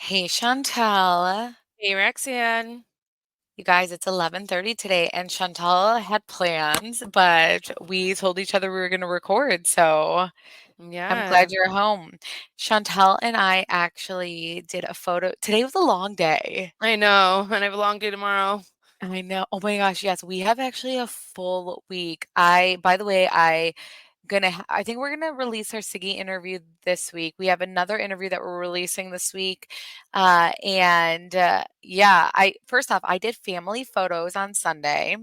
Hey Chantal. Hey, Roxanne. You guys, it's 11:30 today and Chantal had plans, but we told each other we were going to record, so I'm Yeah, glad you're home. Chantal and I actually did a photo. Today was a long day. I know, and I have a long day tomorrow. I know. Oh my gosh, yes, we have actually a full week. By the way, I think we're gonna release our Siggy interview this week. We have another interview that we're releasing this week. Yeah, I first off, I did family photos on Sunday.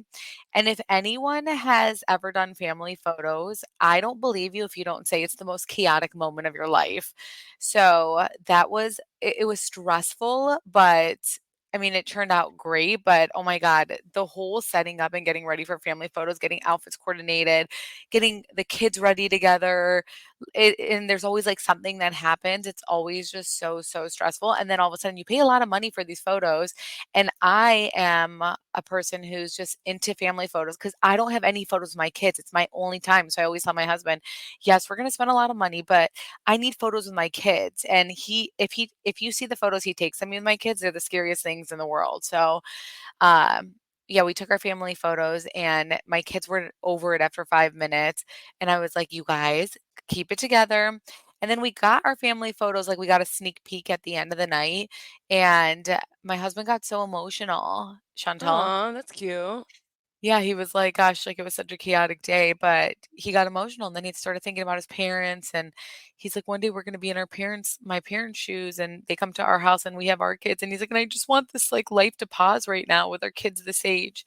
And if anyone has ever done family photos, I don't believe you if you don't say it's the most chaotic moment of your life. So it was stressful, but I mean, it turned out great, but oh my God, the whole setting up and getting ready for family photos, getting outfits coordinated, getting the kids ready together. And there's always like something that happens. It's always just so, so stressful. And then all of a sudden you pay a lot of money for these photos. And I am a person who's just into family photos because I don't have any photos of my kids. It's my only time. So I always tell my husband, yes, we're going to spend a lot of money, but I need photos with my kids. And if you see the photos he takes of me with my kids, they're the scariest things in the world. So um, yeah, we took our family photos and my kids were over it after 5 minutes, and I was like, "You guys, keep it together." And then we got our family photos, like, we got a sneak peek at the end of the night, and my husband got so emotional, Chantal. Aw, that's cute. Yeah, he was like, "Gosh, like, it was such a chaotic day," but he got emotional, and then he started thinking about his parents, and he's like, "One day we're gonna be in my parents' shoes, and they come to our house, and we have our kids," and he's like, "And I just want this, like, life to pause right now with our kids this age."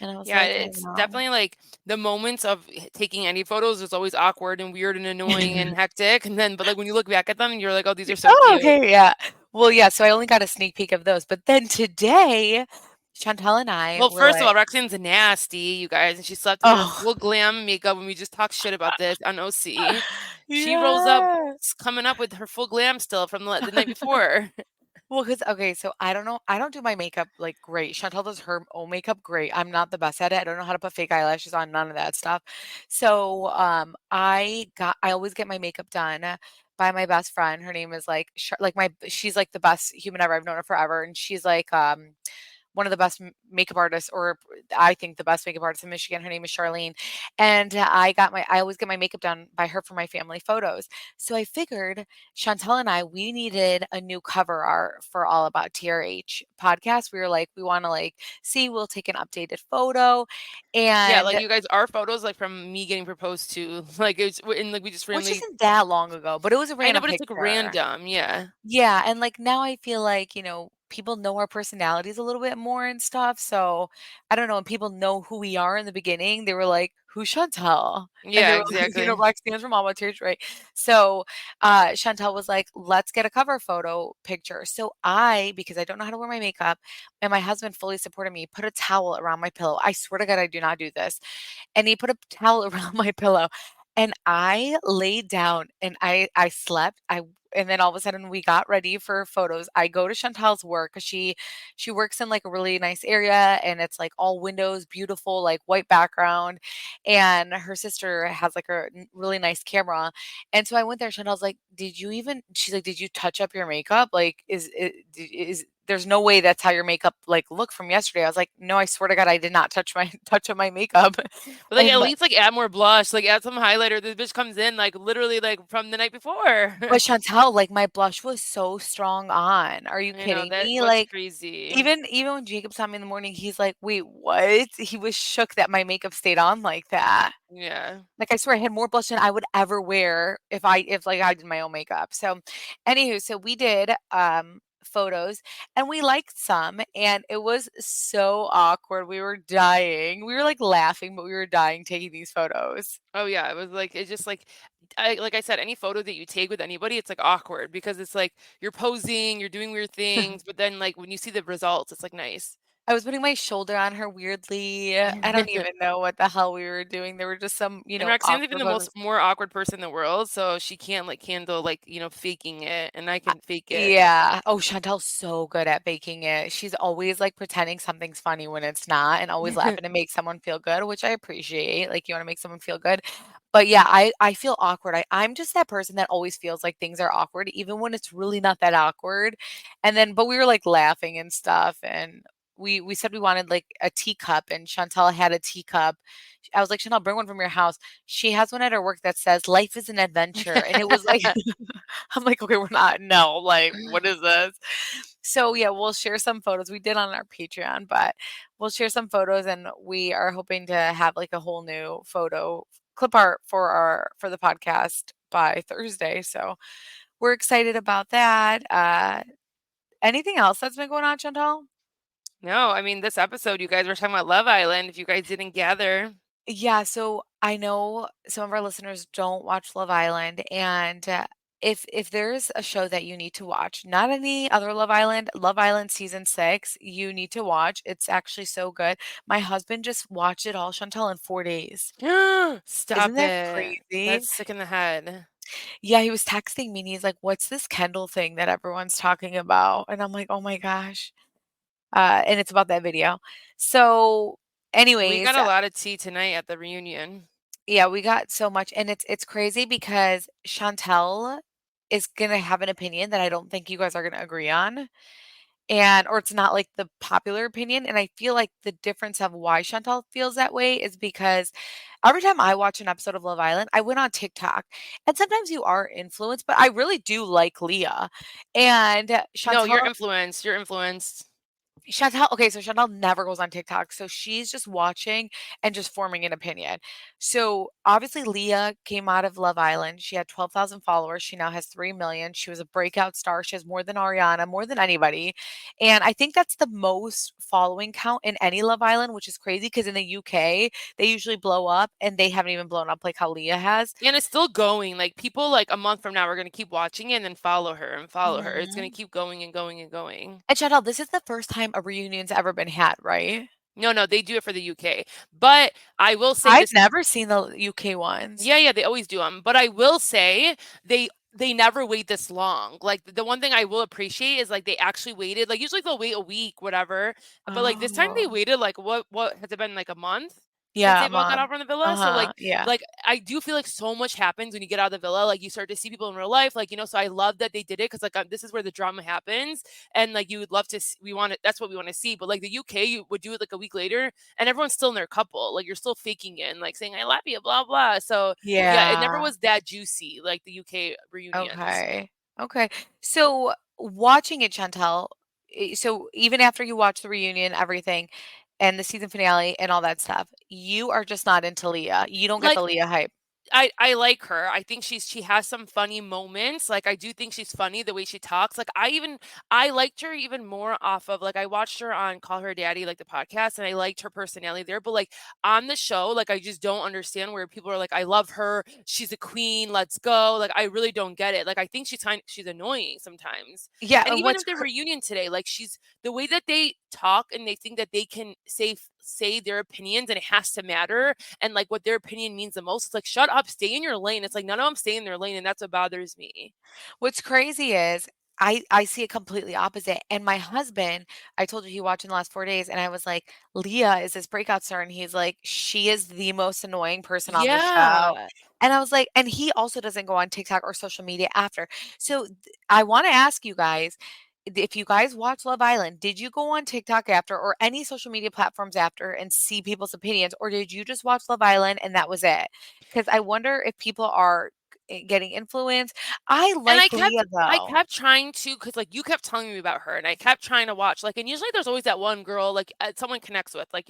And I was Yeah, like, "I it's know." definitely like the moments of taking any photos is always awkward and weird and annoying and hectic. And then, but like when you look back at them, you're like, oh, these are so Oh, cute. okay, yeah. Well, yeah, so I only got a sneak peek of those, but then today, Chantal and I Well, were first of all, like, Roxanne's nasty, you guys, and she slept in her "Oh." full glam makeup when we just talked shit about this on OC. She rolls up, Yeah. coming up with her full glam still from the night before. Well, because okay, so I don't know. I don't do my makeup like great. Chantal does her own makeup great. I'm not the best at it. I don't know how to put fake eyelashes on, none of that stuff. So, I always get my makeup done by my best friend. Her name is like she's like the best human ever. I've known her forever, and she's like one of the best makeup artists, or I think the best makeup artist in Michigan. Her name is Charlene, and I always get my makeup done by her for my family photos. So I figured Chantel and I we needed a new cover art for All About TRH podcast. We were like, we want to like see, we'll take an updated photo, Yeah, like and you guys, our photos like from me getting proposed to, like it's and like we just which randomly. isn't that long ago, but it was a I know, random but it's like picture. random. Yeah, Yeah, and, like, now I feel like, people know our personalities a little bit more and stuff, so I don't know, and people know who we are in the beginning, they were like, "Who's Chantal?" And they yeah, were like, exactly. "Roxanne's from AllAboutTRH," right? So, Chantal was like, "Let's get a cover photo picture." So because I don't know how to wear my makeup, and my husband fully supported me, put a towel around my pillow. I swear to God, I do not do this. And he put a towel around my pillow, and I laid down and I slept. I And then all of a sudden we got ready for photos. I go to Chantal's work because she works in like a really nice area, and it's like all windows, beautiful, like white background. And her sister has like a really nice camera. And so I went there. Chantal's like, she's like, "Did you touch up your makeup? Like, is there's no way that's how your makeup like looked from yesterday." I was like, "No, I swear to God, I did not touch my touch up my makeup." But like at And least like add more blush, like add some highlighter. This bitch comes in like literally like from the night before. but Chantel, like, my blush was so strong on. Are you I know kidding that me? was Like, crazy. even when Jacob saw me in the morning, he's like, "Wait, what?" He was shook that my makeup stayed on like that. Yeah. Like, I swear I had more blush than I would ever wear if, like, I did my own makeup. So, anywho, so we did, photos, and we liked some, and it was so awkward. We were dying. We were, like, laughing, but we were dying taking these photos. Oh yeah, it was like it's just like I said, any photo that you take with anybody, it's like awkward because it's like you're posing, you're doing weird things, but then like when you see the results, it's like nice. I was putting my shoulder on her weirdly. I don't even know what the hell we were doing. There were just some, And Roxanne's even awkward the most photos. more awkward person in the world, so she can't like handle like, faking it, and I I can fake it. Yeah. Oh, Chantel's so good at baking it. She's always, like, pretending something's funny when it's not and always laughing to make someone feel good, which I appreciate. Like, you wanna make someone feel good. But yeah, I feel awkward. I'm just that person that always feels like things are awkward, even when it's really not that awkward. And then, but we were like laughing and stuff, and we said we wanted like a teacup, and Chantel had a teacup. I was like, Chantel, bring one from your house. She has one at her work that says "Life is an adventure," and it was like, I'm like, okay, we're not. No, like, what is this? So yeah, we'll share some photos. We did on our Patreon, but we'll share some photos, and we are hoping to have like a whole new photo clip art for the podcast by Thursday. So we're excited about that. Anything else that's been going on, Chantal? No, I mean, this episode, you guys were talking about Love Island, if you guys didn't gather. Yeah, so I know some of our listeners don't watch Love Island, and if there's a show that you need to watch, not any other Love Island season 6, you need to watch. It's actually so good. My husband just watched it all, Chantal, in 4 days. Isn't Stop that it. crazy? That's sick in the head. Yeah, he was texting me and he's like, "What's this Kendall thing that everyone's talking about?" And I'm like, "Oh my gosh." And it's about that video. So, We got anyways, a lot of tea tonight at the reunion. yeah, we got so much, and it's crazy because Chantel is gonna have an opinion that I don't think you guys are gonna agree on, and or it's not like the popular opinion. And I feel like the difference of why Chantel feels that way is because every time I watch an episode of Love Island, I went on TikTok, and sometimes you are influenced, but I really do like Leah, and No, Chantel you're influenced. You're influenced. Chantel okay, so Chantel never goes on TikTok, so she's just watching and just forming an opinion. So, obviously, Leah came out of Love Island. She had 12,000 followers. She now has 3,000,000. She was a breakout star. She has more than Ariana, more than anybody. And I think that's the most following count in any Love Island, which is crazy because in the UK, they usually blow up, and they haven't even blown up like how Leah has. And it's still going. Like people like a month from now are gonna keep watching it and then follow her and follow her. It's gonna Mhm. keep going and going and going. And Chantel, this is the first time a reunion's ever been had, right? No, no, they do it for the UK. But I will say I've this. never seen the UK ones. Yeah, yeah, they always do them. But I will say they never wait this long. Like the one thing I will appreciate is like they actually waited. Like usually they'll wait a week, whatever. But like this time they Oh. waited like what has it been like a month since Yeah, they've all got mom. out from the villa? So Yeah. like I do feel like so much happens when you get out of the villa. Like you start to see people in real life. Like so I love that they did it because like this is where the drama happens, and like you would love to. We want it. That's what we want to see. But like the UK, you would do it like a week later, and everyone's still in their couple. Like you're still faking it and like saying I love you, blah blah. So yeah, it never Yeah. was that juicy like the UK reunions. Okay. Okay. So, watching it, Chantel, so even after you watch the reunion, everything, and the season finale and all that stuff, you are just not into Leah. You don't get Like the Leah hype. I like her. I think she has some funny moments. Like I do think she's funny the way she talks. Like I liked her even more off of like I watched her on Call Her Daddy like the podcast and I liked her personality there. But like on the show, like I just don't understand where people are like I love her. She's a queen. Let's go. Like I really don't get it. Like I think she's annoying sometimes. Yeah, And even what's at the reunion today, like she's the way that they talk and they think that they can say their opinions and it has to matter and like what their opinion means the most. It's like, shut up, stay in your lane. It's like none of them stay in their lane, and that's what bothers me. What's crazy is I see it completely opposite. And my husband, I told you he watched in the last 4 days, and I was like, "Leah is this breakout star," and he's like, "She is the most annoying person on the show." Yeah. And I was like, and he also doesn't go on TikTok or social media after. So I want to ask you guys, if you guys watch Love Island, did you go on TikTok after or any social media platforms after and see people's opinions, or did you just watch Love Island and that was it? Because I wonder if people are getting influenced. I And like Leah I though. kept trying to, cause like you kept telling me about her, and I kept trying to watch. Like, and usually there's always that one girl like someone connects with, like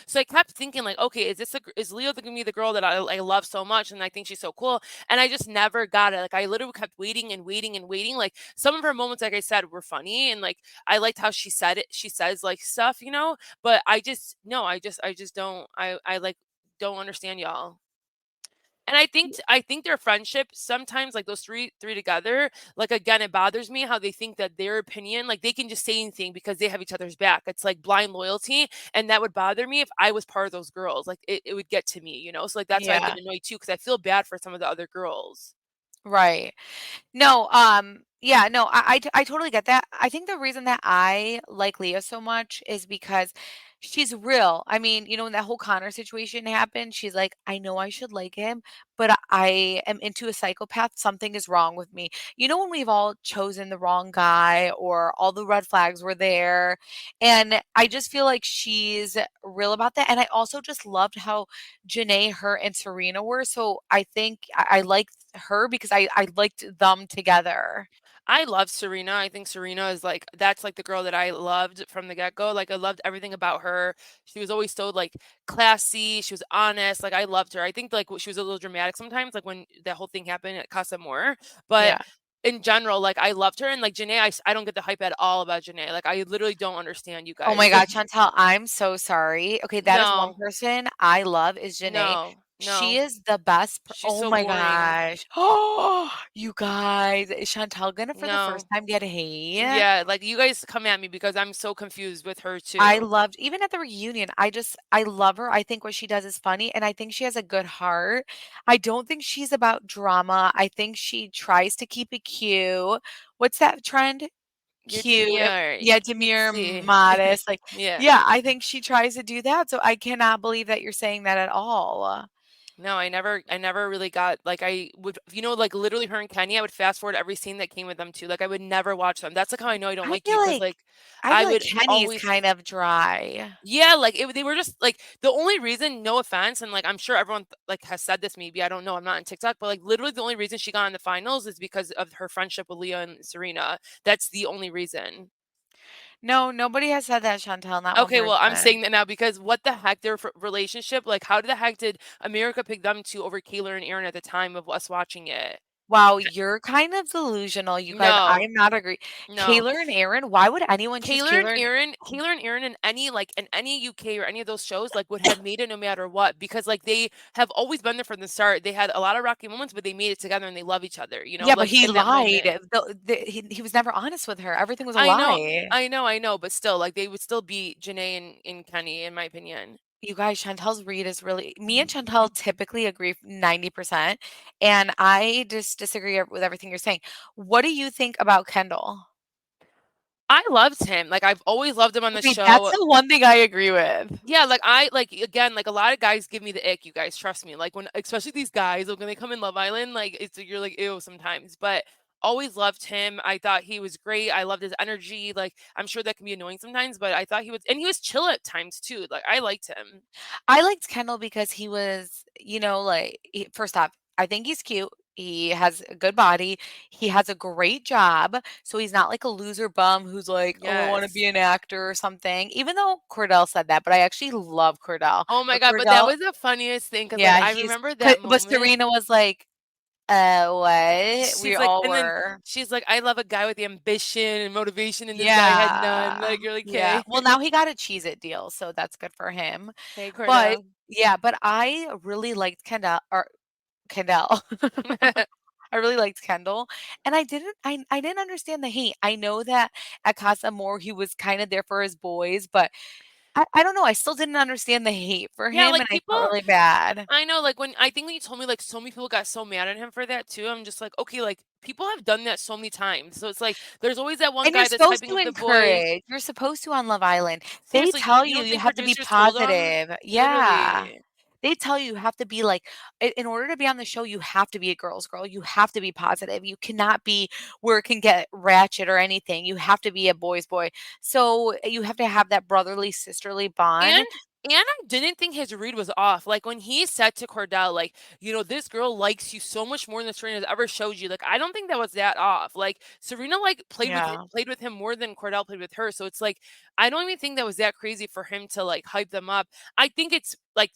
So I kept thinking like, okay, is Leo gonna be the girl that I love so much, and I think she's so cool, and I just never got it. Like I literally kept waiting and waiting and waiting. Like some of her moments, like I said, were funny, and like I liked how she said it. She says like stuff, but I just no, I just don't. I like don't understand y'all. And I think their friendship sometimes like those three together, like again, it bothers me how they think that their opinion, like they can just say anything because they have each other's back. It's like blind loyalty. And that would bother me if I was part of those girls. Like it would get to me. So like that's why I get Yeah, annoyed too, because I feel bad for some of the other girls. right. No, yeah, no, I totally get that. I think the reason that I like Leah so much is because She's real. I mean, when that whole Connor situation happened, she's like, "I know I should like him, but I am into a psychopath. Something is wrong with me." When we've all chosen the wrong guy or all the red flags were there, and I just feel like she's real about that, and I also just loved how Janae, her, and Serena were, so I think I liked her because I liked them together. I love Serena. I think Serena is like that's like the girl that I loved from the get-go. Like I loved everything about her. She was always so like classy, she was honest. Like I loved her. I think like she was a little dramatic sometimes like when that whole thing happened at Casa More, but Yeah. in general, like I loved her and like Janae, I don't get the hype at all about Janae. Like I literally don't understand you Oh my guys. god, Chantel, I'm so sorry. Okay, that is one No, person I love is Janae. no, She no. is the best She's oh so my boring. gosh. Oh, you guys, is Chantel gonna for the first No. time get hate? Yeah, like you guys come at me because I'm so confused with her I too. loved even at the reunion, I love her. I think what she does is funny, and I think she has a good heart. I don't think she's about drama. I think she tries to keep it cute. What's that trend? You're Cute. demure, Yeah, demure, cutesy. modest, like Yeah. yeah, I think she tries to do that, so I cannot believe that you're saying that at all. No, I never really got like I would like literally her and Kenny, I would fast forward every scene that came with them too. Like I would never watch them. That's like how I know I don't I like you feel because like like I I feel like would Kenny is always kind of dry. yeah, like they were just like the only reason, no offense, and like I'm sure everyone like has said this maybe, I don't know, I'm not on TikTok, but like literally the only reason she got in the finals is because of her friendship with Leah and Serena. That's the only reason. No, nobody has said that, Chantel, not one Okay, well, I'm person. saying that now because what the heck, their relationship, like, how the heck did America pick them two over Kayla and Aaron at the time of us watching it? Wow, you're kind of delusional, you guys. I No, am not agree. no. Kayla and Aaron, why would anyone choose Kayla and Kayla and Aaron, Kayla and Aaron in any UK or any of those shows like would have made it no matter what because like they have always been there from the start. They had a lot of rocky moments, but they made it together and they love each other. Yeah, but Like he in that lied. moment. He was never honest with her. Everything was a I know, lie. I know, but still, like they would still be Janae and Kenny, in my opinion. You guys, Chantel's read is really me and Chantel typically agree 90%, and I just disagree with everything you're saying. What do you think about Kendall? I loved him. Like I've always loved him on the Okay, that's show. the one thing I agree with. Yeah, like I like again, like a lot of guys give me the ick, you guys, trust me. Like when especially these guys, like when they come in Love Island, like it's you're like ew sometimes. But always loved him. I thought he was great. I loved his energy. Like I'm sure that can be annoying sometimes, but I thought he was and he was chill at times too. Like I liked him. I liked Kendall because he was, first off, I think he's cute. He has a good body. He has a great job. So he's not like a loser bum who's like, oh, I want to Yes. be an actor or something. Even though Cordell said that, but I actually love Cordell. Oh my But god, but that Cordell, was the funniest thing because like yeah, I remember that but moment. Serena was like, what? We She's like, all and then were. she's like, I love a guy with the ambition and motivation, and this guy had none. Yeah. Like you're like, Yeah. okay, Well, now he got a Cheez It deal, so that's good for him. hey But Cordell. yeah, but I really liked Kendall. I really liked Kendall, and I didn't understand the hate. I know that at Casa More he was kind of there for his boys, but I don't know. I still didn't understand the hate for Yeah, him, like and I people felt really bad. I know, like, when I think when you told me, like, so many people got so mad at him for that too, I'm just like, "Okay, like, people have done that so many times." So it's like, there's always that one And you're guy that's supposed hyping to up the boys. encourage. You're supposed to on Love Island. They Seriously, tell you you don't you think have to be producers told them? positive. Yeah. Literally. They tell you you have to be like in order to be on the show, you have to be a girl's girl. You have to be positive. You cannot be where it can get ratchet or anything. You have to be a boy's boy. So you have to have that brotherly, sisterly And bond. I didn't think his read was off. Like when he said to Cordell, like, this girl likes you so much more than Serena's ever showed you. Like, I don't think that was that off. Like Serena like Yeah. played with him more than Cordell played with her. So it's like I don't even think that was that crazy for him to like hype them up. I think it's like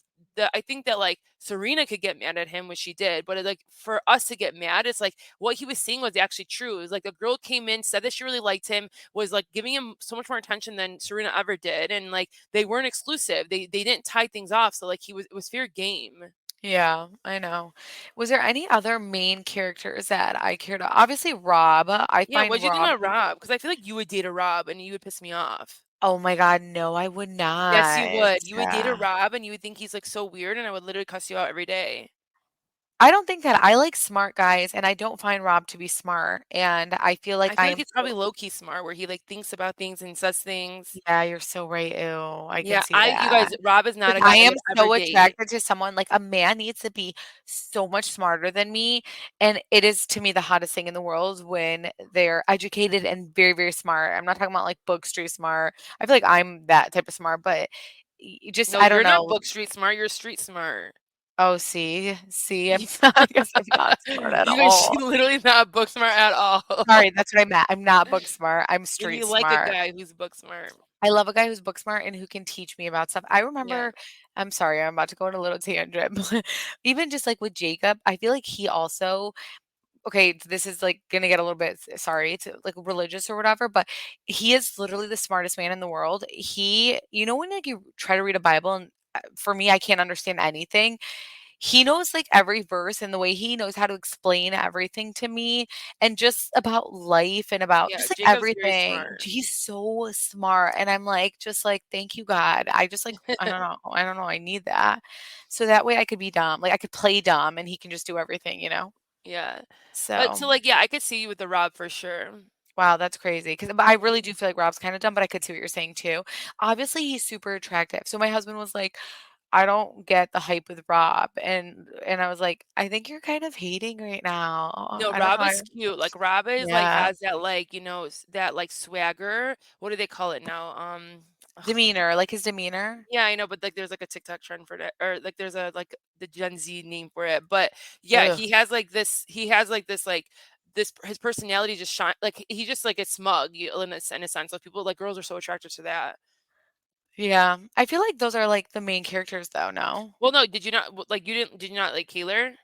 I think that like Serena could get mad at him, which she did, but like for us to get mad, it's like what he was saying was actually true. It was like a girl came in, said that she really liked him, was like giving him so much more attention than Serena ever did, and like they weren't exclusive. They didn't tie things off, so like it was fair game. Yeah, I know. Was there any other main characters that I cared about? Obviously, Rob. I Yeah, find what'd you think Rob about Rob? Because I feel like you would date a Rob and you would piss me off. oh my god, no, I would Yes, you not. would. You would date a Rob and you would think he's like so weird, and I would literally cuss you out every day. I don't think that I like smart guys, and I don't find Rob to be smart, and I feel like I I feel like am he's so probably low key smart where he like thinks about things and says things. yeah, you're so right, ew, I can Yeah, see I you that. guys, Rob is not 'Cause a I guy I am would ever so date. attracted to someone like, a man needs to be so much smarter than me, and it is, to me, the hottest thing in the world when they're educated and very, very smart. I'm not talking about, like, book street smart. I feel like I'm that type of smart, but y just No, I don't you're not know. book street smart, you're street smart. Oh, see, I'm not I guess I'm not smart at You guys, all. she's literally not book smart at all. Sorry, that's what I meant. I'm not book smart, I'm And street you like a smart. guy who's book smart. I love a guy who's book smart and who can teach me about stuff. I Yeah. remember I'm sorry, I'm about to go on a little tangent, but even just, like, with Jacob, I feel like he also okay, this is, like, gonna get a little bit sorry, it's, like, religious or whatever, but he is literally the smartest man in the world. He you know when, like, you try to read a Bible and, for me, I can't understand anything? He knows, like, every verse and the way he knows how to explain everything to me and just about life and about Yeah, just, like, Jacob's very everything. smart. He's so smart, and I'm, like, just, like, "Thank you, God." I just, like I don't know, I need that. So that way I could be dumb, like, I could play dumb and he can just do everything, you know? Yeah. But So, so, like, yeah, I could see you with the Rob for sure. wow, that's crazy. Because but I really do Mhm. feel like Rob's kinda dumb, but I could see what you're saying too. Obviously, he's super attractive. So my husband was like, "I don't get the hype with Rob," and I was like, "I think you're kind of hating right now." No, I don't know, Rob I is cute. Like, Rob is, like, yeah, has that, like, that, like, swagger. What do they call it now? demeanor, like his demeanor. Yeah, I know, but, like, there's, like, a TikTok trend for that, or, like, there's a, like, the Gen Z name for it, but, yeah, Ugh. he has, like, this his personality just shine like, he just, like, is smug, in a sense, like, people like, girls are so attracted to that. Yeah, I feel like those are, like, the main characters though, no? Well, no, did you not like, did you not like Taylor?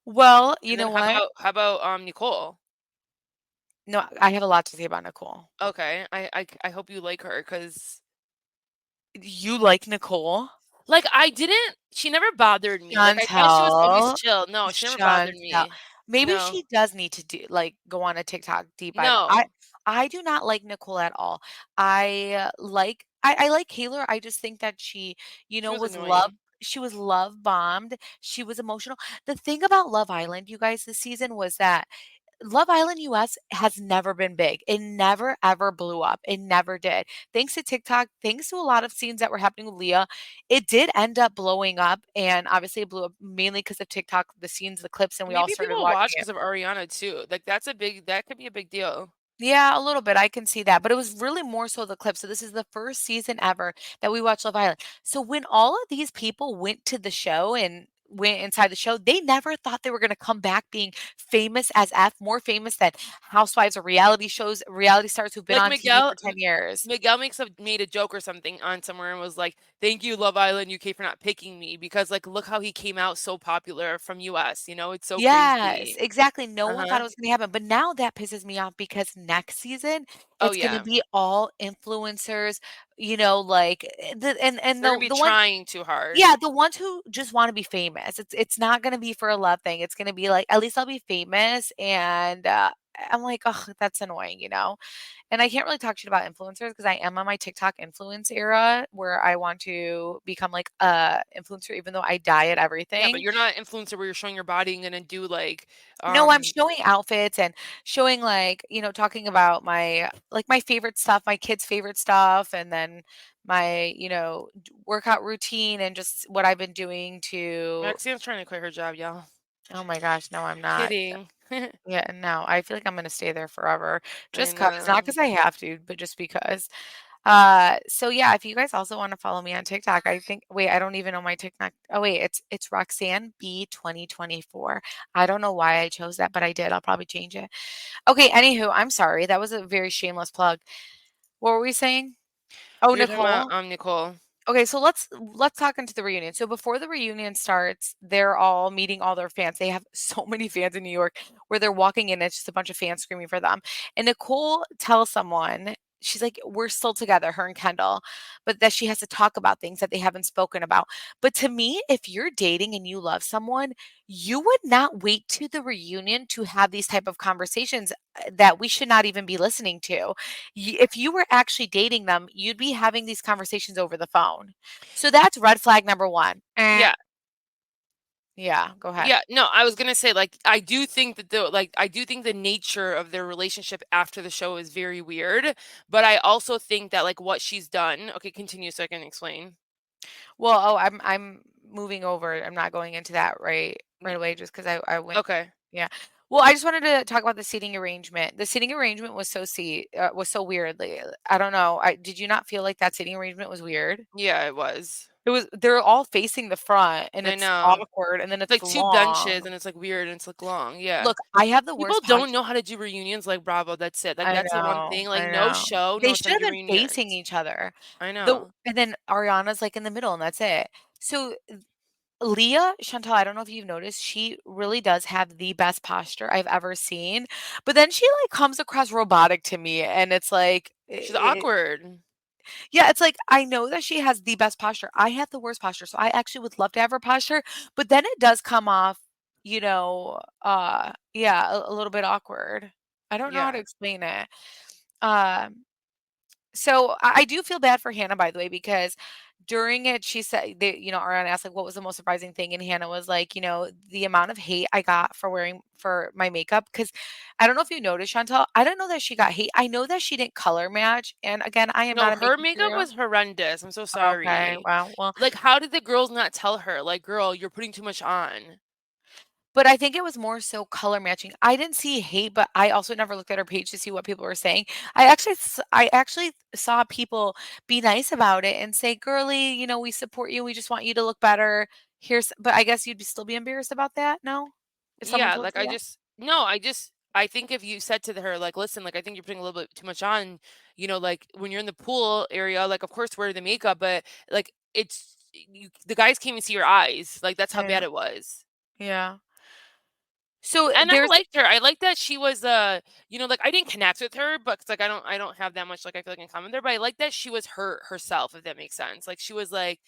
Well, you And then know what? how about, Nicole? No, I have a lot to say about Nicole. Okay, I hope you like her, cause You like Nicole? like, she never bothered me, like, I thought she was always Chantel. chill. No, she never bothered Chantel. me. Maybe No. she does need to do like, go on a TikTok deep dive. No. I do not like Nicole at all. I like Taylor, I just think that she, She was was love annoying. she was love bombed, she was emotional. The thing about Love Island, you guys, this season was that Love Island US has never been big. It never ever blew up. It never did. Thanks to TikTok, thanks to a lot of scenes that were happening with Leah, it did end up blowing up, and obviously it blew up mainly because of TikTok, the scenes, the clips, and we all Maybe started people watching watch it. because of Ariana too, like, that could be a big deal. Yeah, a little bit, I can see that, but it was really more so the clips. So this is the first season ever that we watched Love Island. So when all of these people went to the show and went inside the show, they never thought they were gonna come back being famous as F, more famous than housewives or reality shows, reality stars who've been Like, on TV for 10 years. Miguel made a joke or something on somewhere and was like, "Thank you, Love Island UK, for not picking me because, like, look how he came out so popular from US, it's so Yes, crazy." exactly, no one thought Uh-huh. it was gonna happen, but now that pisses me off because next season, Oh, it's gonna yeah. be all influencers, like, They're gonna be the one trying too hard. yeah, the ones who just wanna be famous. It's not gonna be for a love thing, it's gonna be like, "At least I'll be famous," and, I'm like, "Ugh, that's annoying," you know? And I can't really talk shit about influencers because I am on my TikTok influence era where I want to become, like, a influencer even though I die at Yeah, but everything. you're not an influencer where you're showing your body and gonna do, like, No, I'm um showing outfits and showing, like, talking about my favorite stuff, my kids' favorite stuff, and then my, workout routine and just what I've been doing to Maxine's trying to quit her job, y'all. oh my gosh, no, I'm not. Kidding. Yeah, no, I feel like I'm gonna stay there forever I just 'cause, not know. 'cause I have to, but just because. So yeah, if you guys also wanna follow me on TikTok, I think wait, I don't even know my TikTok. Oh wait, it's Roxanne B 2024. I don't know why I chose that, but I did. I'll probably change it. Okay, anywho, I'm sorry. That was a very shameless plug. What were we saying? Oh, We were talking about, Nicole? Nicole. Okay, so let's talk into the reunion. So before the reunion starts, they're all meeting all their fans. They have so many fans in New York where they're walking in, it's just a bunch of fans screaming for them. And Nicole tells someone, she's like, "We're still together, her and Kendall," but that she has to talk about things that they haven't spoken about. But to me, if you're dating and you love someone, you would not wait to the reunion to have these type of conversations that we should not even be listening to. If you were actually dating them, you'd be having these conversations over the phone. So that's red flag number 1. Yeah. Yeah, go ahead. Yeah, no, I was gonna say, like, I do think that I do think the nature of their relationship after the show is very weird, but I also think that, like, what she's done okay, continue so I can explain. Well, oh, I'm moving over. I'm not going into that right Mm, away just 'cause I went okay. yeah. Well, I just wanted to talk about the seating arrangement. The seating arrangement was so weird. Like, I don't know. Did you not feel like that seating arrangement was weird? Yeah, it was. They're all facing the front and I it's know. awkward and then It's it's like 2 benches long. and it's, like, weird and it's, like, long, yeah. Look, I have the People worst don't posture. know how to do reunions like Bravo, that's it. Like, that's the one thing, like, I no know. show They knows how should to have do been facing reunions. each other. I know. And then Ariana's, like, in the middle, and that's it. So, Leah Chantal, I don't know if you've noticed, she really does have the best posture I've ever seen, but then she, like, comes across robotic to me, and it's like, She's awkward. yeah, it's like, I know that she has the best posture. I have the worst posture, so I actually would love to have her posture, but then it does come off, yeah, a little bit awkward. I don't know how to Yeah. explain it. Um So I do feel bad for Hannah, by the way, because during it, she said, Ariana asked, like, what was the most surprising thing? And Hannah was like, the amount of hate I got for my makeup. Cause I don't know if you noticed, Chantal, I don't know that she got hate. I know that she didn't color match. And again, I am No, not a her makeup makeup guru. was horrendous, I'm so Okay. sorry. Well, Like, how did the girls not tell her, like, "Girl, you're putting too much on"? but I think it was more so color matching. I didn't see hate, but I also never looked at her page to see what people were saying. I actually saw people be nice about it and say, "Girly, we support you. We just want you to look better." But I guess you'd still be embarrassed about that, no? If someone Yeah, told like, you that? I think if you said to her, like, "Listen, like, I think you're putting a little bit too much on," like, when you're in the pool area, like, of course, wear the makeup, but, like, the guys can't even see your eyes, like, that's how Yeah. bad it was. Yeah. So And I there's liked her. I liked that she was, like, I didn't connect with her, but 'cause, like, I don't have that much, like, I feel like in common there, but I like that she was herself, if that makes sense. Like, she was, like,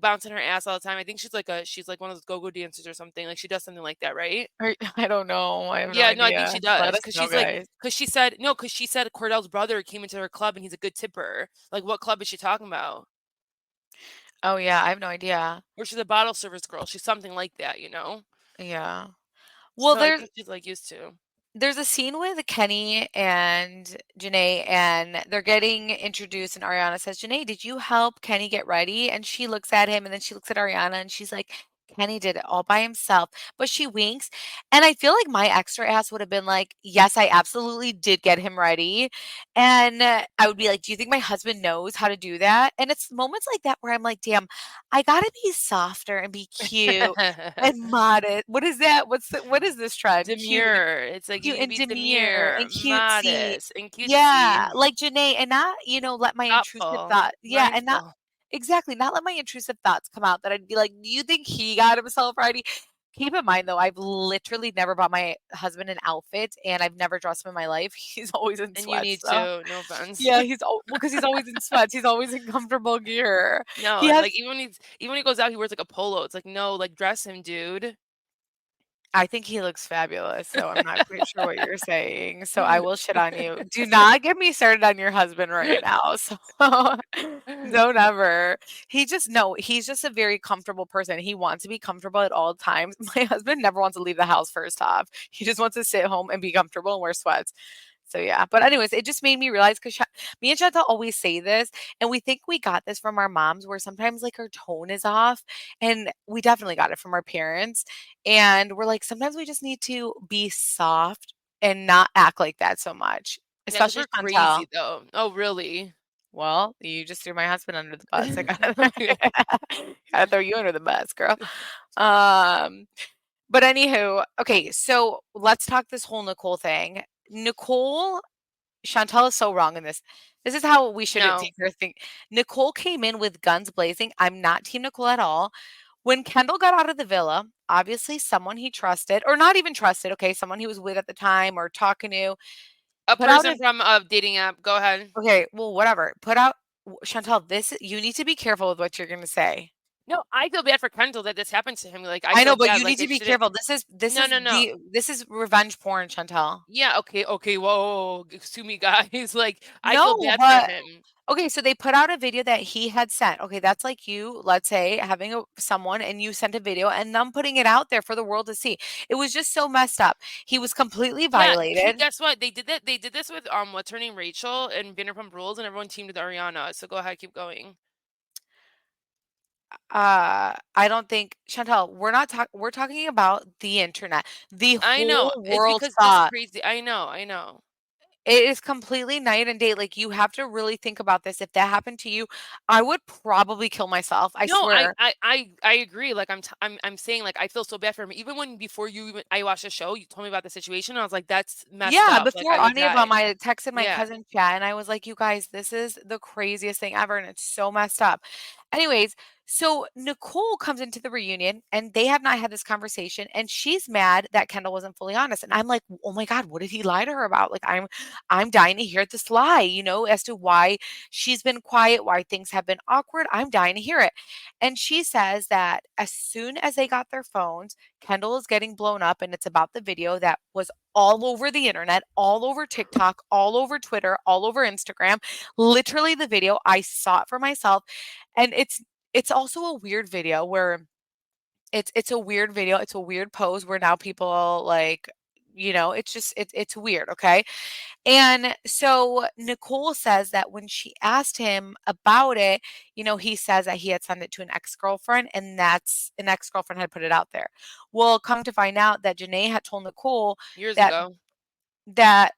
bouncing her ass all the time. I think she's like one of those go-go dancers or something. Like, she does something like that, right? I don't know. I have no Yeah, no, I think idea. she Let does. us know, guys. Cause she said no, cause she said Cordell's brother came into her club and he's a good tipper. Like, what club is she talking about? Oh yeah, I have no idea. Or she's a bottle service girl. She's something like that? Yeah. Well, So I there's think she's, like, used to. There's a scene with Kenny and Janae, and they're getting introduced, and Ariana says, "Janae, did you help Kenny get ready?" And she looks at him, and then she looks at Ariana, and she's like, "Kenny did it all by himself." But she winks, and I feel like my extra ass would have been like, "Yes, I absolutely did get him ready." And I would be like, "Do you think my husband knows how to do that?" And it's moments like that where I'm like, "Damn, I gotta be softer and be cute and modest." What is that? What is this trend? Cute Demure. It's like you Cute need to and be demure demure, and cutesy. modest, and cutesy, Yeah, like Janae, and not, let my intrusive thoughtful, thought yeah, and not mindful. exactly, not let my intrusive thoughts come out that I'd be like, "Do you think he got himself ready?" Keep in mind, though, I've literally never bought my husband an outfit, and I've never dressed him in my life. He's always in And you sweats, need so to, no offense. yeah, because he's always in sweats, he's always in comfortable gear. No, He and, has like, even when he goes out, he wears, like, a polo. It's like, "No, like, dress him, dude." I think he looks fabulous, so I'm not quite sure what you're saying, so I will shit on you. Do not get me started on your husband right now, so don't ever. He's just a very comfortable person. He wants to be comfortable at all times. My husband never wants to leave the house first off. He just wants to sit home and be comfortable and wear sweats. So yeah, but anyways, it just made me realize because me and Chantal always say this, and we think we got this from our moms, where sometimes like our tone is off, and we definitely got it from our parents. And we're like, sometimes we just need to be soft and not act like that so much, Yeah, because 'cause especially we're Chantal. crazy, though. Oh, really? Well, you just threw my husband under the bus. I gotta, gotta throw you under the bus, girl. Um, but anywho, okay, so let's talk this whole Nicole thing. Nicole Chantal is so wrong in this. This is how we shouldn't No. take her thing. Nicole came in with guns blazing. I'm not team Nicole at all. When Kendall got out of the villa, obviously someone he trusted, or not even trusted, okay, someone he was with at the time or talking to, A put out person a from a dating app. Go ahead. okay, well, whatever. Put out Chantal, this you need to be careful with what you're gonna say. No, I feel bad for Kendall that this happened to him, like, I I feel know, but bad, you need like, to it be shouldn't. careful. This No, is no, no. this is revenge porn, Chantel. Yeah, okay, okay, whoa, sue me, guys, like, I feel No, bad for but him. okay, so they put out a video that he had sent. Okay, that's like you, let's say, having someone and you sent a video and them putting it out there for the world to see. It was just so messed up. He was completely Yeah, he violated. guess what? They did this with, what's her name, Rachel and Vanderpump Rules, and everyone teamed with Ariana, so go ahead, keep going. I don't think Chantel, we're talking about the internet. The I know, whole it's world because this saw. crazy I know. It is completely night and day. Like you have to really think about this. If that happened to you, I would probably kill myself. I No, swear. I agree, like, I'm saying, like, I feel so bad for him, even when before you even I watched the show, you told me about the situation, I was like, "That's messed Yeah, up," like, before I would any of them, die. I texted my Yeah. cousin chat and I was like, "You guys, this is the craziest thing ever, and it's so messed up." Anyways, so Nicole comes into the reunion and they have not had this conversation, and she's mad that Kendall wasn't fully honest. And I'm like, "Oh my God, what did he lie to her about?" Like, I'm dying to hear this lie, as to why she's been quiet, why things have been awkward. I'm dying to hear it. And she says that as soon as they got their phones, Kendall is getting blown up, and it's about the video that was all over the internet, all over TikTok, all over Twitter, all over Instagram. Literally the video, I saw it for myself. And it's also a weird video where it's a weird video, it's a weird pose where now people like it's just it's weird, okay? And so Nicole says that when she asked him about it, he says that he had sent it to an ex-girlfriend and that's an ex-girlfriend had put it out there. Well, come to find out that Janae had told Nicole Years that ago.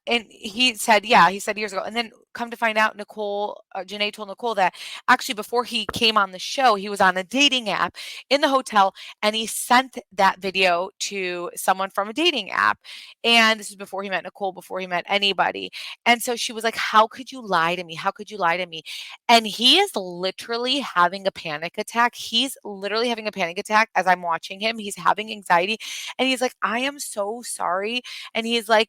and he said, yeah, he said years ago. And then come to find out, Janae told Nicole that actually before he came on the show, he was on a dating app in the hotel and he sent that video to someone from a dating app. And this is before he met Nicole, before he met anybody. And so she was like, "How could you lie to me? How could you lie to me?" And he is literally having a panic attack. He's literally having a panic attack as I'm watching him. He's having anxiety. And he's like, "I am so sorry." And he's like,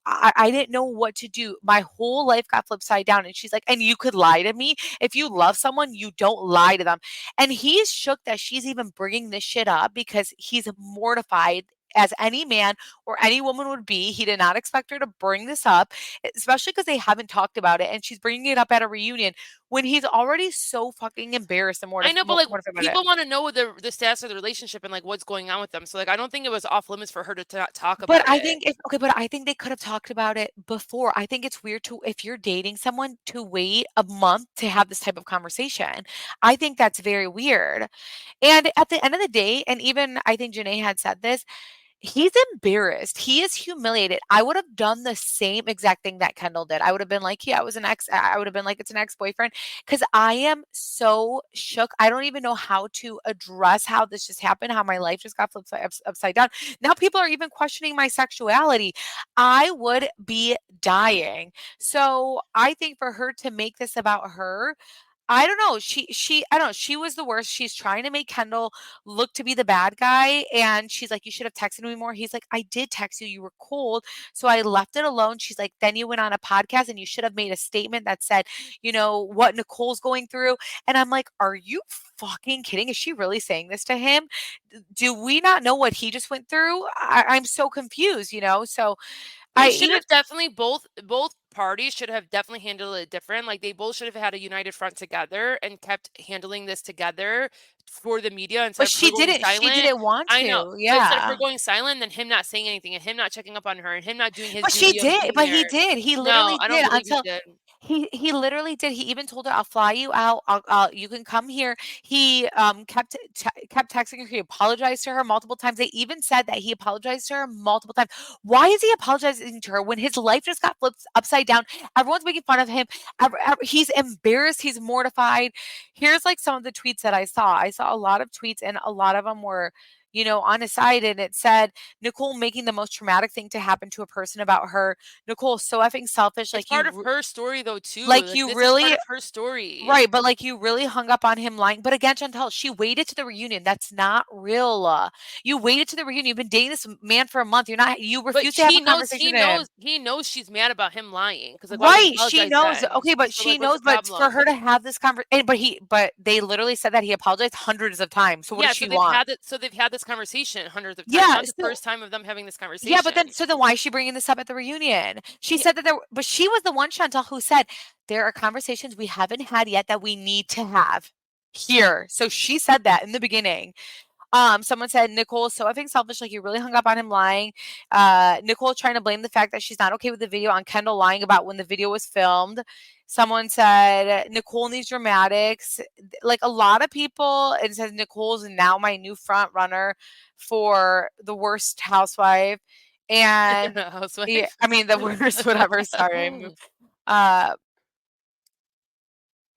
I didn't know what to do. My whole life got flipped side down. And she's like, "And you could lie to me? If you love someone, you don't lie to them." And he's shook that she's even bringing this shit up because he's mortified as any man or any woman would be. He did not expect her to bring this up, especially because they haven't talked about it. And she's bringing it up at a reunion when he's already so fucking embarrassed and I know, but, like, mortified about it. people wanna know the status of the relationship and, like, what's going on with them, so, like, I don't think it was off limits for her to not talk But about I it. think if okay, but I think they could have talked about it before. I think it's weird to if you're dating someone to wait a month to have this type of conversation. I think that's very weird. And at the end of the day, and even I think Janae had said this, he's embarrassed. He is humiliated. I would have done the same exact thing that Kendall did. I would have been like, "Yeah, it was an ex." I would have been like, "It's an ex-boyfriend," because I am so shook. I don't even know how to address how this just happened, how my life just got flipped upside down. Now people are even questioning my sexuality. I would be dying. So I think for her to make this about her, I don't know. I don't know. She was the worst. She's trying to make Kendall look to be the bad guy. And she's like, "You should have texted me more." He's like, "I did text you. You were cold. So I left it alone." She's like, "Then you went on a podcast and you should have made a statement that said, what Nicole's going through." And I'm like, "Are you fucking kidding? Is she really saying this to him? Do we not know what he just went through?" I'm so confused. So They I should even have definitely both parties should have definitely handled it different, like, they both should have had a united front together and kept handling this together for the media instead but of her going she silent. didn't want I know, to. but instead of her Yeah. going silent, then him not saying anything, and him not checking up on her, and him not doing his But she duty of did, being but he there. did. He No, literally I don't did believe he until did. he literally did. He even told her, "I'll fly you out. You can come here." He kept texting her. He apologized to her multiple times. They even said that he apologized to her multiple times. Why is he apologizing to her when his life just got flipped upside down? Everyone's making fun of him. He's embarrassed. He's mortified. Here's like some of the tweets that I saw. I saw a lot of tweets, and a lot of them were on his side, and it said, "Nicole making the most traumatic thing to happen to a person about her. Nicole so effing selfish, It's part of her story though too, like like, you this is part really of her story. right, but like you really hung up on him lying. But again, Chantel, she waited to the reunion. That's not real. You waited to the reunion. You've been dating this man for a month. You But refuse to have a conversation with him. he knows she's mad about him lying, 'cause, like, why would he Right, she apologize knows. then? Okay, but So, she like, what's knows, the but for her problem? to have this but they literally said that he apologized hundreds of times. So what does Yeah, she want? so they've had this conversation hundreds of times, Yeah, not the so first time of them having this yeah, but then conversation. why is she bringing this up at the reunion? She Yeah. said that but she was the one, Chantal, who said there are conversations we haven't had yet that we need to have here. So she said that in the beginning. Someone said Nicole is so effing selfish, like you really hung up on him lying. Nicole trying to blame the fact that she's not okay with the video on Kendall lying about when the video was filmed. Someone said Nicole needs dramatics. Like a lot of people, it says Nicole's now my new front runner for the worst housewife. And yeah, Housewife. I mean the worst, whatever. Sorry, I moved. Uh,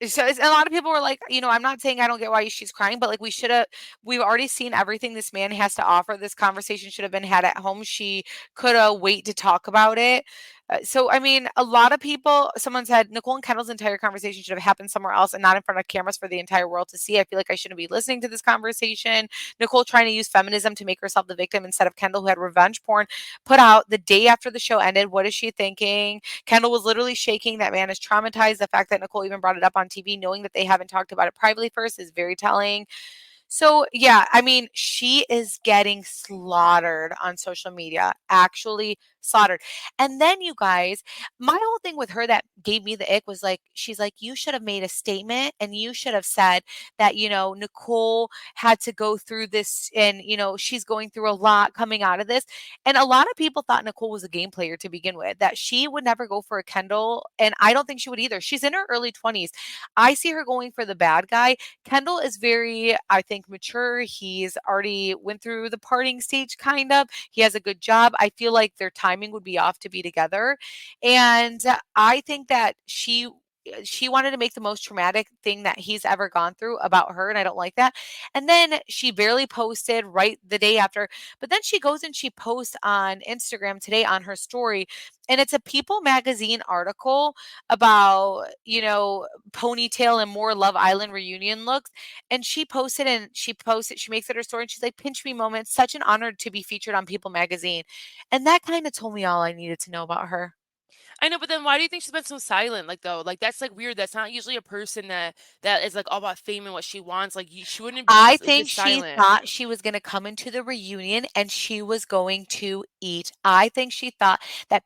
so a lot of people were like, I'm not saying I don't get why she's crying, but like we've already seen everything this man has to offer. This conversation should have been had at home. She could have wait to talk about it. So I mean, a lot of people. Someone said Nicole and Kendall's entire conversation should have happened somewhere else and not in front of cameras for the entire world to see. I feel like I shouldn't be listening to this conversation. Nicole trying to use feminism to make herself the victim instead of Kendall, who had revenge porn put out the day after the show ended. What is she thinking? Kendall was literally shaking. That man is traumatized. The fact that Nicole even brought it up on TV, knowing that they haven't talked about it privately first, is very telling. So, yeah, I mean, she is getting slaughtered on social media, actually slaughtered. And then, you guys, my whole thing with her that gave me the ick was like, she's like, you should have made a statement and you should have said that, Nicole had to go through this and, she's going through a lot coming out of this. And a lot of people thought Nicole was a game player to begin with, that she would never go for a Kendall. And I don't think she would either. She's in her early 20s. I see her going for the bad guy. Kendall is very, I think, mature. He's already went through the parting stage, kind of. He has a good job. I feel like their timing would be off to be together. And I think that she wanted to make the most traumatic thing that he's ever gone through about her, and I don't like that. And then she barely posted right the day after, but then she goes and she posts on Instagram today on her story, and it's a People magazine article about, ponytail and more Love Island reunion looks. And she makes it her story and she's like, pinch me moment, such an honor to be featured on People magazine. And that kind of told me all I needed to know about her. I know, but then why do you think she's been so silent? Like, though, like that's like weird. That's not usually a person that is like all about fame and what she wants. Like, she wouldn't be I this think this she silent. thought she was gonna come into the reunion and she was going to eat. I think she thought that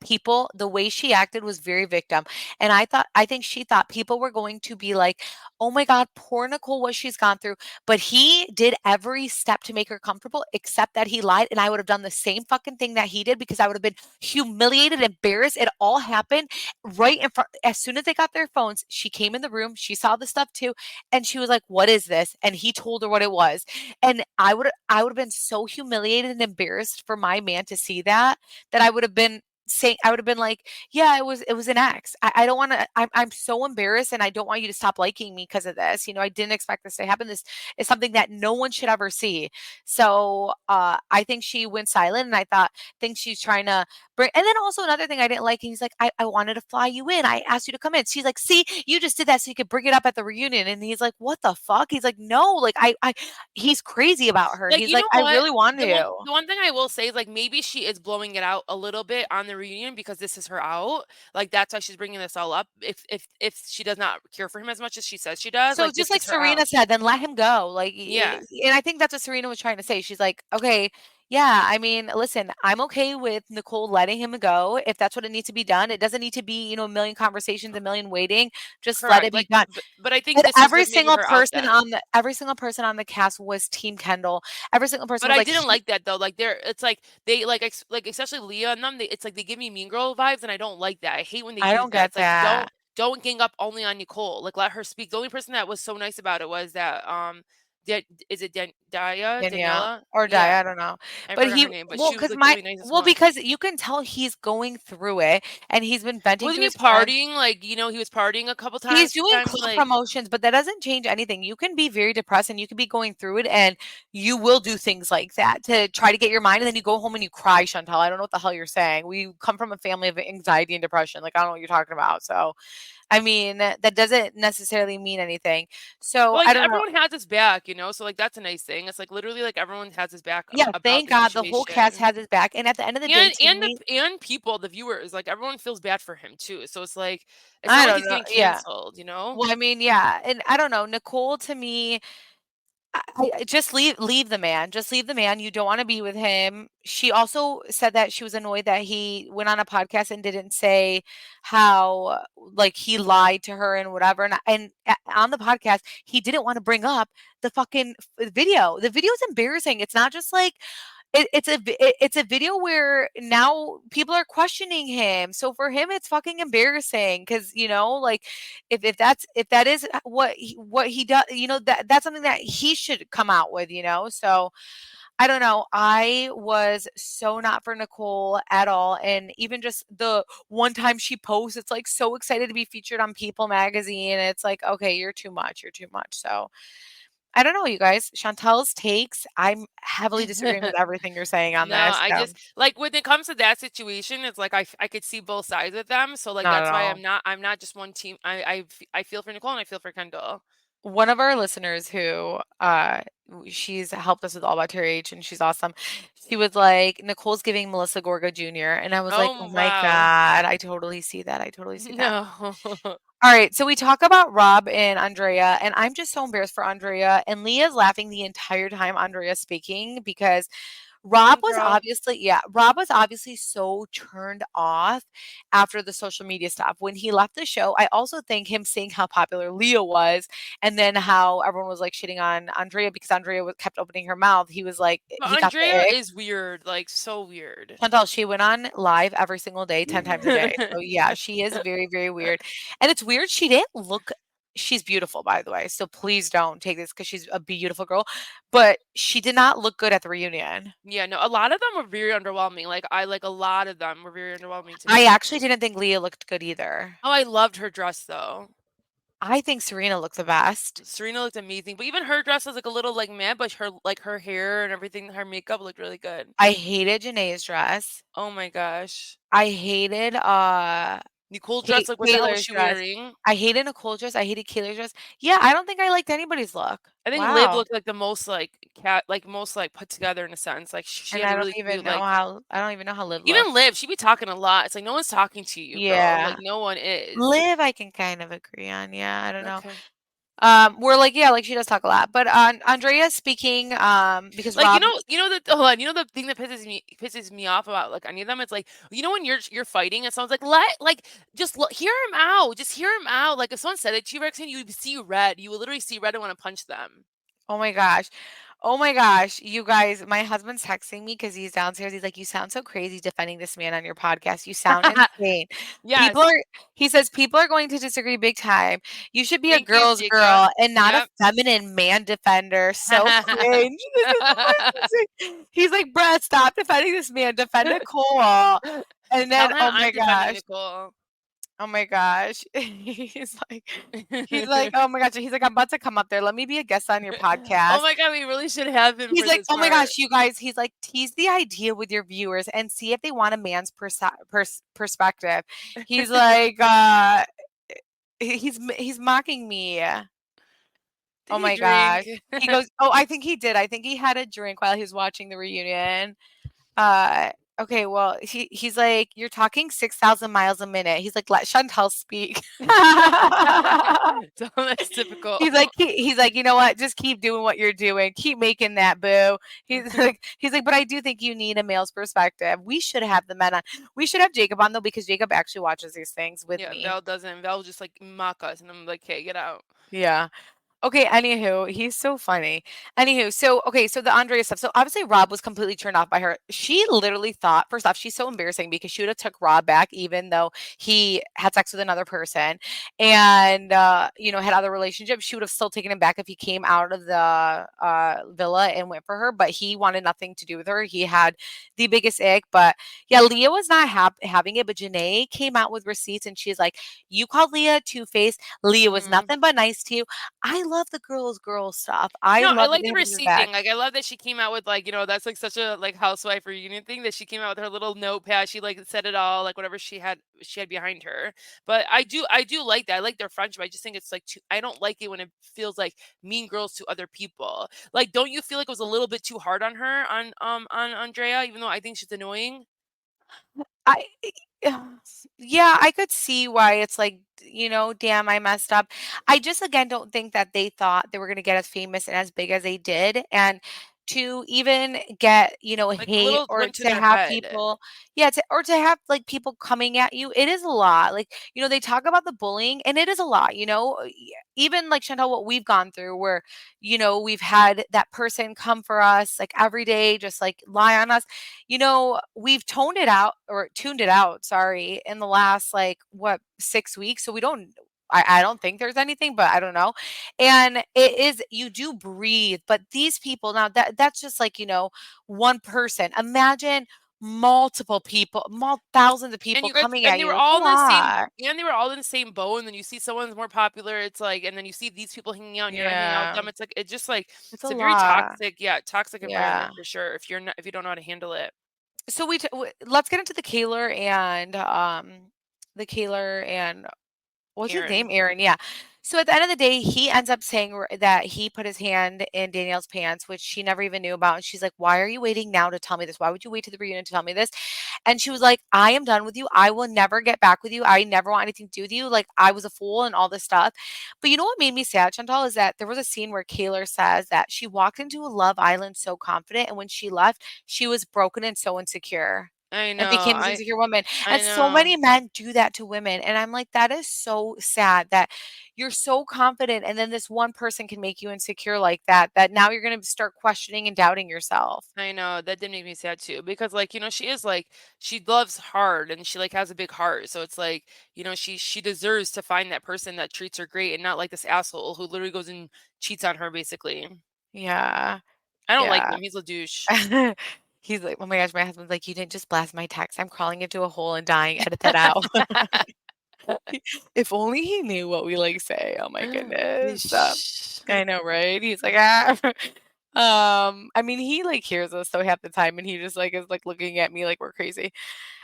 the way she acted was very victim. And I think she thought people were going to be like, oh my God, poor Nicole, what she's gone through. But he did every step to make her comfortable, except that he lied. And I would have done the same fucking thing that he did because I would have been humiliated, embarrassed. It all happened right in front. As soon as they got their phones, she came in the room, she saw the stuff too. And she was like, "What is this?" And he told her what it was. And I would have been so humiliated and embarrassed for my man to see that I would have been saying I would have been like, "Yeah, it was an ex. I don't want to I'm so embarrassed and I don't want you to stop liking me because of this. I didn't expect this to happen. This is something that no one should ever see." So, I think she went silent and think she's trying to and then also another thing I didn't like, he's like, I wanted to fly you in. I asked you to come in. She's like, see, you just did that so you could bring it up at the reunion. And he's like, what the fuck? He's like, no, like he's crazy about her. Like, He's you like, know I what? really wanted to. The one thing I will say is, like, maybe she is blowing it out a little bit on the reunion because this is her out. Like, that's why she's bringing this all up. If she does not care for him as much as she says she does, So like, this just like is her out. Serena said, then let him go. Like, Yeah, and I think that's what Serena was trying to say. She's like, okay, yeah, I mean, listen, I'm okay with Nicole letting him go if that's what it needs to be done. It doesn't need to be, a million conversations, a million waiting. Just let correct. it be Like, done. but I think But this is what maybe her out then. every single person on the cast was Team Kendall. Every single person But was I like, didn't like that though. Like it's like they like especially Leah and them. It's like they give me Mean Girl vibes, and I don't like that. I hate when they I use don't that. get It's like that. don't gang up only on Nicole. Like let her speak. The only person that was so nice about it was that is it Danielle Daniela? or Di, Yeah, I don't know. I But forgot he her name, but well, she was because like my really nice as well, well. because you can tell he's going through it and he's been venting to Wasn't he his friends. partying? Like, he was partying a couple He's times, few doing times, club like, promotions, but that doesn't change anything. You can be very depressed and you can be going through it and you will do things like that to try to get your mind and then you go home and you cry, Chantal. I don't know what the hell you're saying. We come from a family of anxiety and depression. Like I don't know what you're talking about. So, I mean, that doesn't necessarily mean anything. So, well, like, I don't know. everyone has his back, so, like, that's a nice thing. It's, like, literally, like, everyone has his back Yeah, about thank the God the whole cast situation. has his back. And at the end of the day, And to me, and people, the viewers, like, everyone feels bad for him too. So it's like, it's not I like don't he's know. getting Yeah. canceled, you know? Well, I mean, yeah. And I don't know. Nicole to me, just leave the man. Just leave the man. You don't wanna be with him. She also said that she was annoyed that he went on a podcast and didn't say how, like, he lied to her and whatever, and on the podcast, he didn't wanna bring up the fucking video. The video's embarrassing. It's not just like it's a video where now people are questioning him. So for him, it's fucking embarrassing because like if that is what he does, that's something that he should come out with. So I don't know. I was so not for Nicole at all, and even just the one time she posts, it's like so excited to be featured on People magazine. It's like okay, you're too much. You're too much. So I don't know, you guys. Chantel's takes, I'm heavily disagreeing with everything you're saying on No, this, I so just like when it comes to that situation, it's like I could see both sides of them. So like not that's at why all. I'm not just one team. I feel for Nicole and I feel for Kendall. One of our listeners who, she's helped us with All About TRH, and she's awesome. She was like, "Nicole's giving Melissa Gorga Jr.," and I was like, "Oh Oh my wow. god, I totally see that, I totally see that." No. Alright, so we talk about Rob and Andrea, and I'm just so embarrassed for Andrea, and Leah's laughing the entire time Andrea's speaking because Same girl. Rob was obviously so turned off after the social media stuff. When he left the show, I also think him seeing how popular Leah was and then how everyone was like shitting on Andrea because Andrea kept opening her mouth. He was like, But he got Andrea the ick. is weird, like so weird. Chantal, she went on live every single day, 10 times a day. So yeah, she is very, very weird. And it's weird she didn't look she's beautiful, by the way. So please don't take this because she's a beautiful girl. But she did not look good at the reunion. Yeah, no, a lot of them were very underwhelming. Like a lot of them were very underwhelming to I me. actually didn't think Leah looked good either. Oh, I loved her dress though. I think Serena looked the best. Serena looked amazing, but even her dress was like a little like meh, but her hair and everything, her makeup looked really good. I hated Janae's dress. Oh my gosh. I hated Nicole dress, like what the hell was Kayla's she dress. wearing? I hated Nicole's dress. I hated Kayla's dress. Yeah, I don't think I liked anybody's look. I think Liv Wow. looked like the most like cat like most like put together in a sense. Like she And had a really cute like I don't even know how Liv even looked. Liv, she be talking a lot. It's like no one's talking to you, bro. Like Yeah. no one is. Liv, I can kind of agree on. Yeah, I don't know. Okay. We're like, yeah, like she does talk a lot. But Andrea speaking, because Like, Rob, hold on, the thing that pisses me off about like any of them, it's like, when you're fighting and someone's like just hear him out. Just hear him out. Like if someone said it to you, Rexon, you would see red. You would literally see red and want to punch them. oh my gosh. Oh my gosh, you guys, my husband's texting me because he's downstairs. He's like, "You sound so crazy defending this man on your podcast. You sound insane." People Yes. are he says, "People are going to disagree big time. You should be a Thank you, girl's Jacob. girl and not a Yep. feminine man defender." So cringe. This is amazing. He's like, "Bruh, stop defending this man. Defend Nicole." And Tell then, him oh I'm my defending gosh. Nicole. Oh my gosh. He's like, "Oh my gosh." He's like, "I'm about to come up there. Let me be a guest on your Oh podcast." my god, we really should have him He's for like, this "Oh my part. gosh, you guys," he's like, "Tease the idea with your viewers and see if they want a man's perspective." He's like, he's mocking me. Did Oh he my drink? gosh. He goes, "Oh, I think he did. I think he had a drink while he was watching the reunion." Uh, okay, well, he's like, "You're talking 6,000 miles a minute." He's like, "Let Chantel speak." So that's typical. He's like, "You know what? Just keep doing what you're doing. Keep making that boo." He's like, "But I do think you need a male's perspective. We should have the men on. We should have Jacob on though because Jacob actually watches these things with Yeah, me." Val doesn't. Val just like mock us, and I'm like, "Hey, get out." Yeah. Okay, anywho, he's so funny. Anywho, so okay, so the Andrea stuff. So obviously Rob was completely turned off by her. She literally thought, first off, she's so embarrassing because she would have took Rob back even though he had sex with another person and had other relationships. She would have still taken him back if he came out of the villa and went for her, but he wanted nothing to do with her. He had the biggest ick, but yeah, Leah was not having it, but Janae came out with receipts and she's like, "You called Leah two-faced. Leah was Mhm. nothing but nice to you." I love the girls stuff. I No, I love that like they the have each other's receipt back. thing, like, I love that she came out with, like, that's, like, such a, like, housewife reunion thing that she came out with her little notepad, she, like, said it all, like, whatever she had behind her, but I do like that, I like their friendship, I just think it's, like, too I don't like it when it feels like mean girls to other people. Like, don't you feel like it was a little bit too hard on her, on Andrea, even though I think she's annoying? I yeah, I could see why it's like, damn, I messed up. I just again don't think that they thought they were gonna get as famous and as big as they did. And to even get, Like, a hate little or went to to their have head. people, yeah, or to have like people coming at you, it is a lot. Like, they talk about the bullying and it is a lot, even like Chantal, what we've gone through where, we've had that person come for us like every day, just like lie on us. We've toned it out or tuned it out, sorry, in the last like what, 6 weeks. So we don't I don't think there's anything, but I don't know. And it is you do breathe, but these people now that's just like, one person. Imagine multiple people, thousands of And people you guys coming and at they you. were It's a all in the same lot. and they were all in the same boat, and then you see someone's more popular, it's like and then you see these people hanging out and you're not hanging out with Yeah. them, it's like it just like It's a it's a very lot. toxic Yeah. environment for sure if you don't know how to handle it. So let's get into the Kaler and what's his name? Aaron. Aaron, yeah. So at the end of the day, he ends up saying that he put his hand in Danielle's pants, which she never even knew about. And she's like, "Why are you waiting now to tell me this? Why would you wait to the reunion to tell me this?" And she was like, "I am done with you. I will never get back with you. I never want anything to do with you. Like, I was a fool and all this stuff." But you know what made me sad, Chantal, is that there was a scene where Kaylor says that she walked into a Love Island so confident, and when she left, she was broken and so insecure I and know, became this insecure woman. I And so know. many men do that to women. And I'm like, that is so sad that you're so confident and then this one person can make you insecure like that, that now you're going to start questioning and doubting yourself. I know, that did make me sad too because, like, she is, like she loves hard and she, like, has a big heart, so it's like, she deserves to find that person that treats her great and not like this asshole who literally goes and cheats on her, basically. Yeah. I don't like Yeah. him, he's a douche. He's like, oh my gosh, my husband's like, you didn't just blast my text. I'm crawling into a hole and dying. Edit that out. If only he knew what we like say. Oh my goodness. Ish. I know, right? He's like, ah. I mean, he like hears us so half the time and he just like is like looking at me like we're crazy.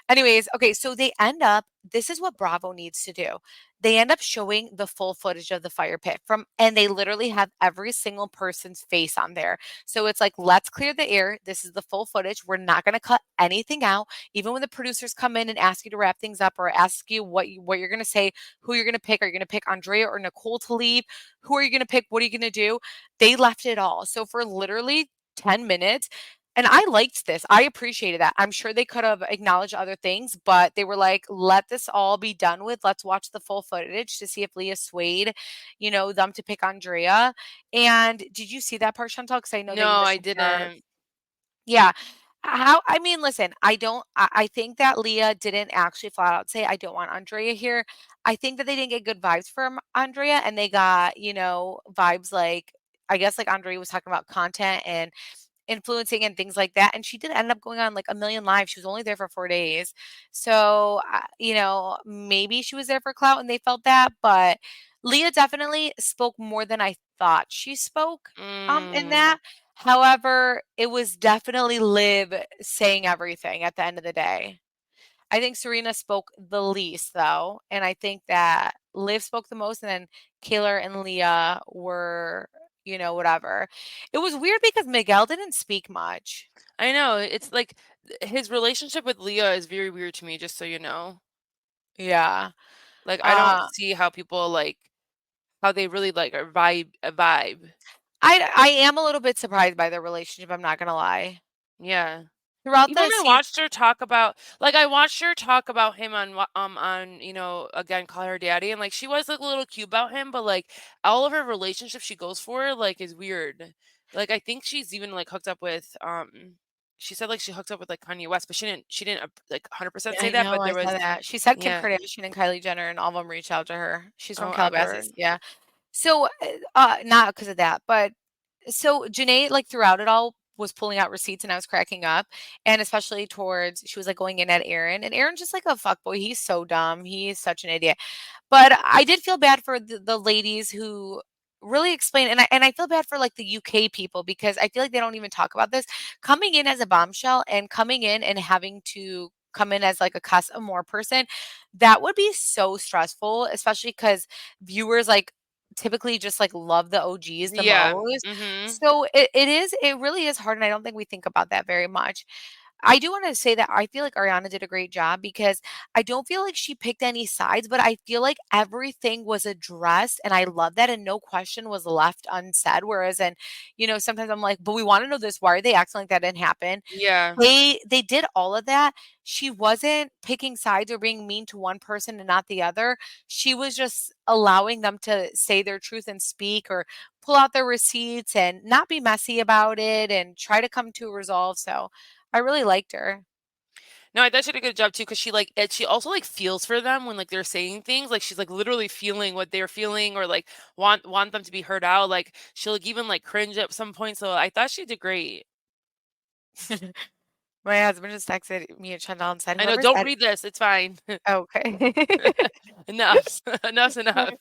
Anyways, okay, so they end up this is what Bravo needs to do. They end up showing the full footage of the fire pit and they literally have every single person's face on there. So it's like, let's clear the air. This is the full footage. We're not going to cut anything out. Even when the producers come in and ask you to wrap things up or ask you what you're going to say, who you're going to pick, are you going to pick Andrea or Nicole to leave? Who are you going to pick? What are you going to do? They left it all. So for literally 10 minutes, and I liked this. I appreciated that. I'm sure they could have acknowledged other things, but they were like, let this all be done with. Let's watch the full footage to see if Leah swayed, them to pick Andrea. And did you see that part, Chantal? Because I know that you No, I listened to our didn't. yeah. I mean, listen, I think that Leah didn't actually flat out say, I don't want Andrea here. I think that they didn't get good vibes from Andrea and they got, vibes like, I guess like Andrea was talking about content and influencing and things like that, and she did end up going on, like, a million lives. She was only there for 4 days. So, maybe she was there for clout and they felt that, but Leah definitely spoke more than I thought she spoke, in Mm, that. However, it was definitely Liv saying everything at the end of the day. I think Serena spoke the least, though, and I think that Liv spoke the most, and then Kayla and Leah were, whatever. It was weird because Miguel didn't speak much. I know, it's like, his relationship with Leah is very weird to me, just so you know. Yeah. Like, I don't Uh, see how people, like how they really, like, are vibe. I am a little bit surprised by their relationship, I'm not gonna lie. Yeah. throughout Even the when I season. watched her talk about like, I watched her talk about him on, again, Call Her Daddy, and, like, she was, like, a little cute about him, but, like, all of her relationships she goes for, like, is weird. Like, I think she's even, like, hooked up with, she said, like, she hooked up with, like, Kanye West, but she didn't, like, 100% say I that, know, but I there saw was that. She said Kim yeah. Kardashian and Kylie Jenner and all of them reached out to her. She's from Oh, I've Calabasas, heard. yeah. So, not because of that, but so Janae, like, throughout it all was pulling out receipts and I was cracking up, and especially towards she was, like, going in at Aaron, and Aaron's just like a fuckboy. He's so dumb. He is such an idiot. But I did feel bad for the ladies who really explain, and I feel bad for, like, the UK people because I feel like they don't even talk about this. Coming in as a bombshell and coming in and having to come in as, like, a Casa Amor person, that would be so stressful, especially because viewers, like, typically just, like, love the OGs the Yeah. most. Mhm. So it really is hard, and I don't think we think about that very much. I do wanna say that I feel like Ariana did a great job because I don't feel like she picked any sides, but I feel like everything was addressed, and I love that, and no question was left unsaid, whereas sometimes I'm like, "But we wanna know this, why are they acting like that didn't happen?" Yeah. They did all of that. She wasn't picking sides or being mean to one person and not the other. She was just allowing them to say their truth and speak or pull out their receipts and not be messy about it and try to come to a resolve, so I really liked her. No, I thought she did a good job too, because she also, like, feels for them when, like, they're saying things, like, she's, like, literally feeling what they're feeling or, like, want them to be heard out, like, she'll, like, even, like, cringe at some point, so I thought she did great. My husband just texted me and Chanel and said, I know, "Whoever's "Don't ed" read this, it's fine." okay. Enough. Enough's enough.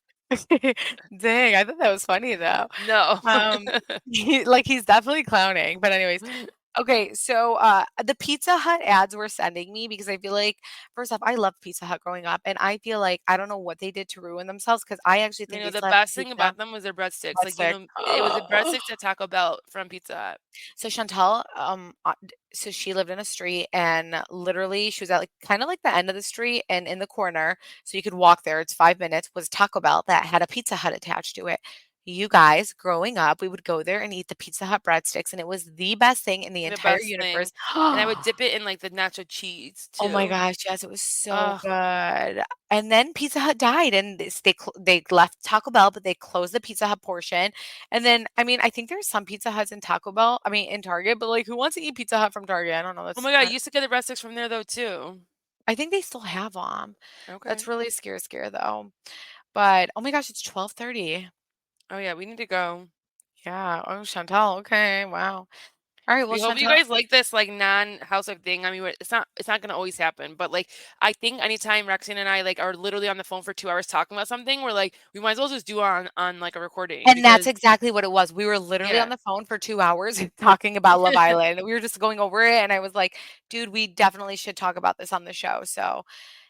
Dang, I thought that was funny though. No. He's definitely clowning, but anyways. Okay, so, the Pizza Hut ads were sending me because I feel like first off, I loved Pizza Hut growing up, and I feel like I don't know what they did to ruin themselves because I actually You think know, they the still have best thing pizza about them was their breadsticks, like, breadstick. it was the breadsticks at Taco Bell from Pizza Hut. So Chantel, so she lived in a street and literally she was at like kind of like the end of the street and in the corner, so you could walk there. It's 5 minutes. Was Taco Bell that had a Pizza Hut attached to it. You guys, growing up, we would go there and eat the Pizza Hut breadsticks, and it was the best thing in the The entire best thing, universe. and I would dip it in, like, the nacho cheese Oh my too. gosh, yes, it was so Ugh. good. And then Pizza Hut died, and they left Taco Bell, but they closed the Pizza Hut portion. And then, I mean, I think there's some Pizza Huts in Taco Bell, I mean, in Target, but like, who wants to eat Pizza Hut from Target? I don't know. Oh my god, I used to get the breadsticks from there though too. I think they still have them. That's Okay. really scare though. But oh my gosh, it's 12:30. Oh yeah, we need to go. Yeah. Oh, Chantal. Okay. Wow. All right. Well, We hope you Chantal. guys like this like non-housewife thing. I mean, it's not gonna always happen, but like I think anytime Rexine and I like are literally on the phone for 2 hours talking about something, we're like we might as well just do on like a recording And that's because exactly what it was. We were literally on yeah. the phone for 2 hours talking about Love Island. We were just going over it, and I was like, "Dude, we definitely should talk about this on the show." So,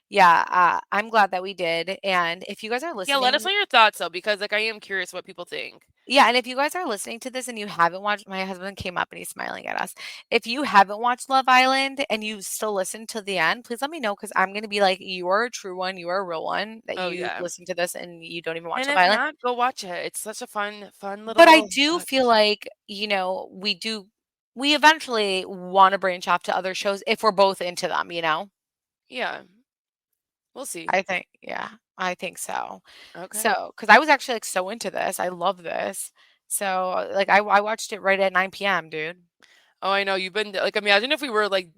yeah, I'm glad that we did, and if you guys are Yeah, let us listening know your thoughts though, because like I am curious what people think. yeah, and if you guys are listening to this and you haven't watched my husband came up and he's smiling at us. If you haven't watched Love Island and you still listen to the end, please let me know because I'm gonna be like, "You are a true one, you are a real one, that Oh you yeah. listen to this and you don't even watch And Love if Island." not, go watch it. It's such a fun But I little do feel watch. like, we eventually wanna branch off to other shows if we're both into them, you know? Yeah, we'll see. I think yeah, I think so. Okay. So, because I was actually, like, so into this, I love this. So, like, I watched it right at 9 p.m., dude. Oh, I know you've been like imagine if we were like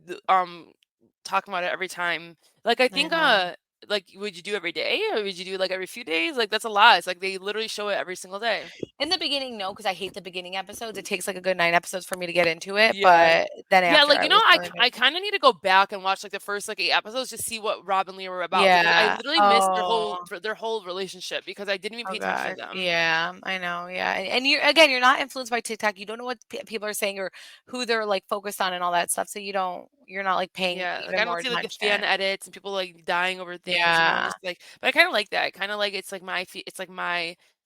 talking about it every time. Like I I think know. like would you do every day or would you do like every few days? Like that's a lot. It's like they literally show it every single day. In the beginning, no, because I hate the beginning episodes. It takes, like, a good 9 episodes for me to get into it, Yeah. but then Yeah, after like I you know, was really into it. I kind of need to go back and watch like the first like 8 episodes to see what Rob and Leah were about because I Yeah. literally missed Oh. their whole relationship because I didn't even Oh pay attention to gosh, them. yeah, I know, yeah, and you're not influenced by TikTok, you don't know what people are saying or who they're, like, focused on and all that stuff, so you're not, like, paying Yeah, like even I more don't see like the fan attention. edits and people like dying over things, you know. I'm Yeah, just like, but I kind of like that. Kind of like it's like my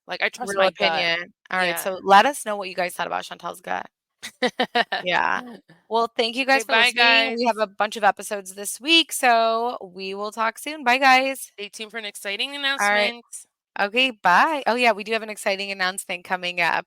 like I trust real my gut. opinion. Alright, Yeah. so let us know what you guys thought about Chantal's gut. Yeah. Well, thank you Okay, guys for bye listening, we have guys. a bunch of episodes this week, so we will talk soon. Bye, guys. Stay tuned for an exciting Alright, announcement. okay, bye. Oh, yeah, we do have an exciting announcement coming up.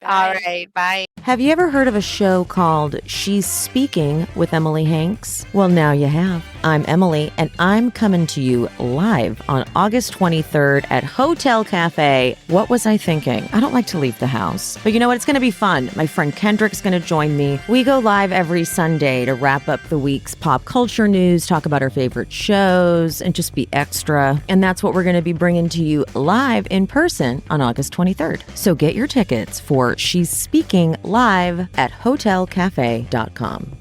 All Bye. right. Bye. Have you ever heard of a show called She's Speaking with Emily Hanks? Well, now you have. I'm Emily, and I'm coming to you live on August 23rd at Hotel Cafe. What was I thinking? I don't like to leave the house. But you know what? It's going to be fun. My friend Kendrick's going to join me. We go live every Sunday to wrap up the week's pop culture news, talk about our favorite shows, and just be extra. And that's what we're going to be bringing to you live in person on August 23rd. So get your tickets for She's Speaking live at hotelcafe.com.